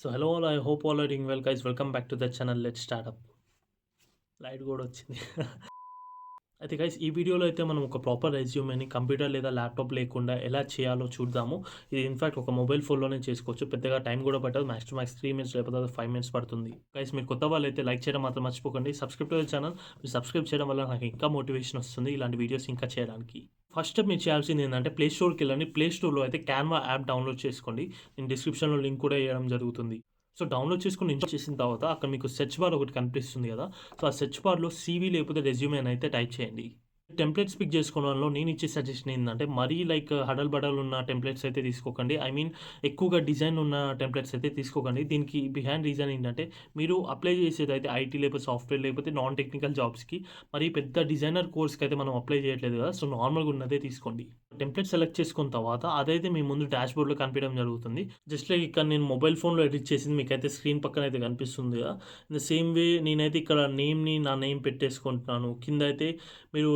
So hello all, I hope all are doing well guys. Welcome back to the channel. Let's start up. Light కూడా వచ్చింది. అయితే guys ఈ వీడియోలో అయితే మనం ఒక ప్రాపర్ రెజ్యూమేని కంప్యూటర్ లేదా ల్యాప్టాప్ లేకుండా ఎలా చేయాలో చూద్దాము. ఇది ఇన్ఫాక్ట్ ఒక మొబైల్ ఫోన్లోనే చేసుకోవచ్చు. పెద్దగా టైం కూడా పట్టదు. మ్యాక్స్ టు మ్యాక్స్ 3 మినిట్స్ లేకపోతే 5 మినిట్స్ పడుతుంది. గైస్ మీరు కొత్త వాళ్ళు అయితే లైక్ చేయడం మాత్రం మర్చిపోకండి. Subscribe to the channel. మీరు సబ్స్క్రైబ్ చేయడం వల్ల నాకు ఇంకా మోటివేషన్ వస్తుంది ఇలాంటి వీడియోస్ ఇంకా చేయడానికి. ఫస్ట్ స్టెప్ మీరు చేయాల్సింది ఏంటంటే ప్లే స్టోర్కి వెళ్ళండి. ప్లే స్టోర్లో అయితే క్యాన్వా యాప్ డౌన్లోడ్ చేసుకోండి. నేను డిస్క్రిప్షన్లో లింక్ కూడా వేయడం జరుగుతుంది. సో డౌన్లోడ్ చేసుకొని ఇన్స్టాల్ చేసిన తర్వాత అక్కడ మీకు సెర్చ్ బార్ ఒకటి కనిపిస్తుంది కదా. సో ఆ సెర్చ్ బార్లో సీవీ లేకపోతే రెజ్యూమే అని అయితే టైప్ చేయండి. టెంప్లెట్స్ పిక్ చేసుకోవడంలో నేను ఇచ్చే సజెషన్ ఏంటంటే మరీ లైక్ హడల్ బడల్ ఉన్న టెంప్లెట్స్ అయితే తీసుకోకండి. ఐ మీన్ ఎక్కువగా డిజైన్ ఉన్న టెంప్లెట్స్ అయితే తీసుకోకండి. దీనికి బిహైండ్ రీజన్ ఏంటంటే మీరు అప్లై చేసేది అయితే ఐటీ లేకపోతే సాఫ్ట్వేర్ లేకపోతే నాన్ టెక్నికల్ జాబ్స్కి, మరి పెద్ద డిజైనర్ కోర్స్కి అయితే మనం అప్లై చేయట్లేదు కదా. సో నార్మల్గా ఉన్నదే తీసుకోండి. టెంప్లెట్ సెలెక్ట్ చేసుకున్న తర్వాత అదైతే మీ ముందు డాష్ బోర్డ్లో కనిపించడం జరుగుతుంది. జస్ట్ లైక్ ఇక్కడ నేను మొబైల్ ఫోన్లో ఎడిట్ చేసింది మీకైతే స్క్రీన్ పక్కన అయితే కనిపిస్తుంది కదా. ఇన్ ద సేమ్ వే నేనైతే ఇక్కడ నా నేమ్ పెట్టేసుకుంటున్నాను. కింద అయితే మీరు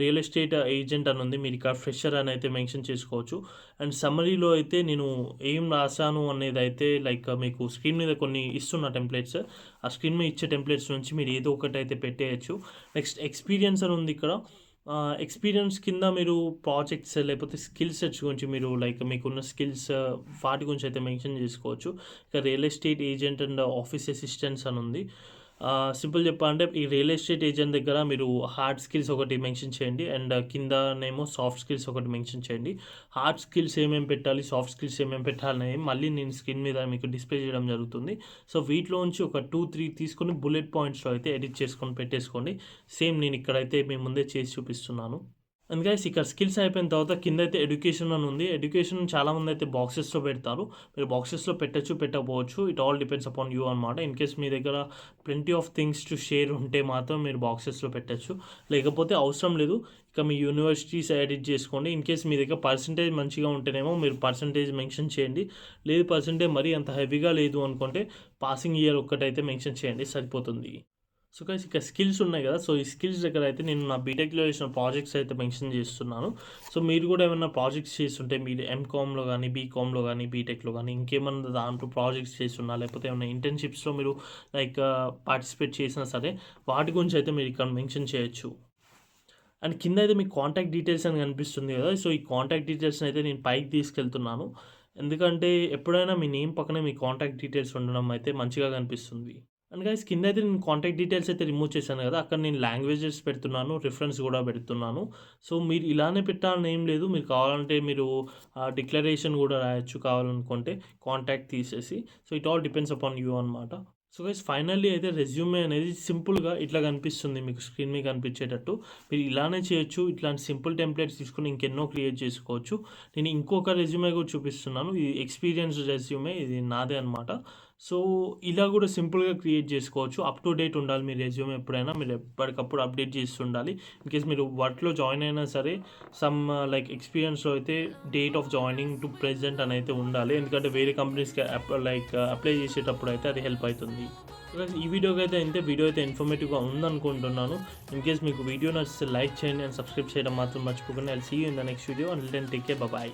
రియల్ ఎస్టేట్ ఏజెంట్ అని ఉంది, మీరు ఇక్కడ ఫ్రెషర్ అని అయితే మెన్షన్ చేసుకోవచ్చు. అండ్ సమ్మరీలో అయితే నేను ఏం రాశాను అనేది అయితే లైక్ మీకు స్క్రీన్ మీద కొన్ని ఇస్తున్న టెంప్లెట్స్, ఆ స్క్రీన్ మీద ఇచ్చే టెంప్లెట్స్ నుంచి మీరు ఏదో ఒకటి అయితే పెట్టేయచ్చు. నెక్స్ట్ ఎక్స్పీరియన్స్ అని ఉంది ఇక్కడ. ఎక్స్పీరియన్స్ కింద మీరు ప్రాజెక్ట్స్ లేకపోతే స్కిల్ సెట్స్ గురించి మీరు లైక్ మీకున్న స్కిల్స్ వాటి గురించి అయితే మెన్షన్ చేసుకోవచ్చు. ఇక real estate agent and office assistants అని ఉంది. సింపుల్ చెప్పాలంటే ఈ రియల్ ఎస్టేట్ ఏజెంట్ దగ్గర మీరు హార్డ్ స్కిల్స్ ఒకటి మెన్షన్ చేయండి అండ్ కిందనేమో సాఫ్ట్ స్కిల్స్ ఒకటి మెన్షన్ చేయండి. హార్డ్ స్కిల్స్ ఏమేమి పెట్టాలి, సాఫ్ట్ స్కిల్స్ ఏమేమి పెట్టాలనేది మళ్ళీ నేను స్క్రీన్ మీద మీకు డిస్ప్లే చేయడం జరుగుతుంది. సో వీటిలోంచి ఒక 2-3 తీసుకొని బుల్లెట్ పాయింట్స్లో అయితే ఎడిట్ చేసుకొని పెట్టేసుకోండి. సేమ్ నేను ఇక్కడైతే మీ ముందే చేసి చూపిస్తున్నాను. అండ్ గైస్ ఇక్కడ స్కిల్స్ అయిపోయిన తర్వాత కింద అయితే ఎడ్యుకేషన్ అని ఉంది. ఎడ్యుకేషన్ చాలామంది అయితే బాక్సెస్లో పెడతారు. మీరు బాక్సెస్లో పెట్టచ్చు, పెట్టకపోవచ్చు. It all depends upon you అనమాట. ఇన్ కేస్ మీ దగ్గర plenty of things to share ఉంటే మాత్రం మీరు బాక్సెస్లో పెట్టచ్చు, లేకపోతే అవసరం లేదు. ఇక మీ యూనివర్సిటీస్ ఎడిట్ చేసుకోండి. ఇన్ కేస్ మీ దగ్గర పర్సంటేజ్ మంచిగా ఉంటేనేమో మీరు పర్సంటేజ్ మెన్షన్ చేయండి. లేదు పర్సంటేజ్ మరీ అంత హెవీగా లేదు అనుకుంటే పాసింగ్ ఇయర్ ఒక్కటైతే మెన్షన్ చేయండి, సరిపోతుంది. సో గైస్ ఇక్కడ స్కిల్స్ ఉన్నాయి కదా. సో ఈ స్కిల్స్ దగ్గర అయితే నేను నా బీటెక్లో చేసిన ప్రాజెక్ట్స్ అయితే మెన్షన్ చేస్తున్నాను. సో మీరు కూడా ఏమైనా ప్రాజెక్ట్స్ చేస్తుంటే మీరు ఎంకామ్లో కానీ బీకామ్లో కానీ బీటెక్లో కానీ ఇంకేమన్నా దాంట్లో ప్రాజెక్ట్స్ చేస్తున్నా, లేకపోతే ఏమైనా ఇంటర్న్షిప్స్లో మీరు లైక్ పార్టిసిపేట్ చేసినా సరే వాటి గురించి అయితే మీరు ఇక్కడ మెన్షన్ చేయొచ్చు. అండ్ కింద అయితే మీకు కాంటాక్ట్ డీటెయిల్స్ అని కనిపిస్తుంది కదా. సో ఈ కాంటాక్ట్ డీటెయిల్స్ని అయితే నేను పైకి తీసుకెళ్తున్నాను, ఎందుకంటే ఎప్పుడైనా మీ నేమ్ పక్కనే మీ కాంటాక్ట్ డీటెయిల్స్ ఉండడం అయితే మంచిగా కనిపిస్తుంది. అండ్ గైస్ కింద అయితే నేను కాంటాక్ట్ డీటెయిల్స్ అయితే రిమూవ్ చేశాను కదా, అక్కడ నేను లాంగ్వేజెస్ పెడుతున్నాను, రిఫరెన్స్ కూడా పెడుతున్నాను. సో మీరు ఇలానే పెట్టాలని ఏం లేదు, మీరు కావాలంటే మీరు డిక్లరేషన్ కూడా రాయొచ్చు కావాలనుకుంటే కాంటాక్ట్ తీసేసి. So it all depends upon you అనమాట. సో గైస్ ఫైనల్లీ అయితే రెజ్యూమే అనేది సింపుల్గా ఇట్లా కనిపిస్తుంది మీకు స్క్రీన్ మీద కనిపించేటట్టు. మీరు ఇలానే చేయొచ్చు. ఇట్లాంటి సింపుల్ టెంప్లెట్స్ తీసుకుని ఇంకెన్నో క్రియేట్ చేసుకోవచ్చు. నేను ఇంకొక రెజ్యూమే కూడా చూపిస్తున్నాను. ఇది ఎక్స్పీరియన్స్ రెజ్యూమే, ఇది నాదే అనమాట. సో ఇలా కూడా సింపుల్గా క్రియేట్ చేసుకోవచ్చు. అప్ టు డేట్ ఉండాలి మీ రెజ్యూమే, ఎప్పుడైనా మీరు ఎప్పటికప్పుడు అప్డేట్ చేస్తుండాలి. ఇన్కేస్ మీరు వర్క్లో జాయిన్ అయినా సరే సమ్ లైక్ ఎక్స్పీరియన్స్లో అయితే date of joining to present అని అయితే ఉండాలి, ఎందుకంటే వేరే కంపెనీస్కి అప్లై చేసేటప్పుడు అయితే అది హెల్ప్ అవుతుంది. ఈ వీడియోకి అయితే వీడియో అయితే ఇన్ఫర్మేటివ్గా ఉందనుకుంటున్నాను. ఇన్కేస్ మీకు వీడియో నచ్చితే లైక్ చేయండి అండ్ సబ్స్క్రైబ్ చేయడం మాత్రం మర్చిపోకండి. I'll see you in the next video. Until then take care, bye.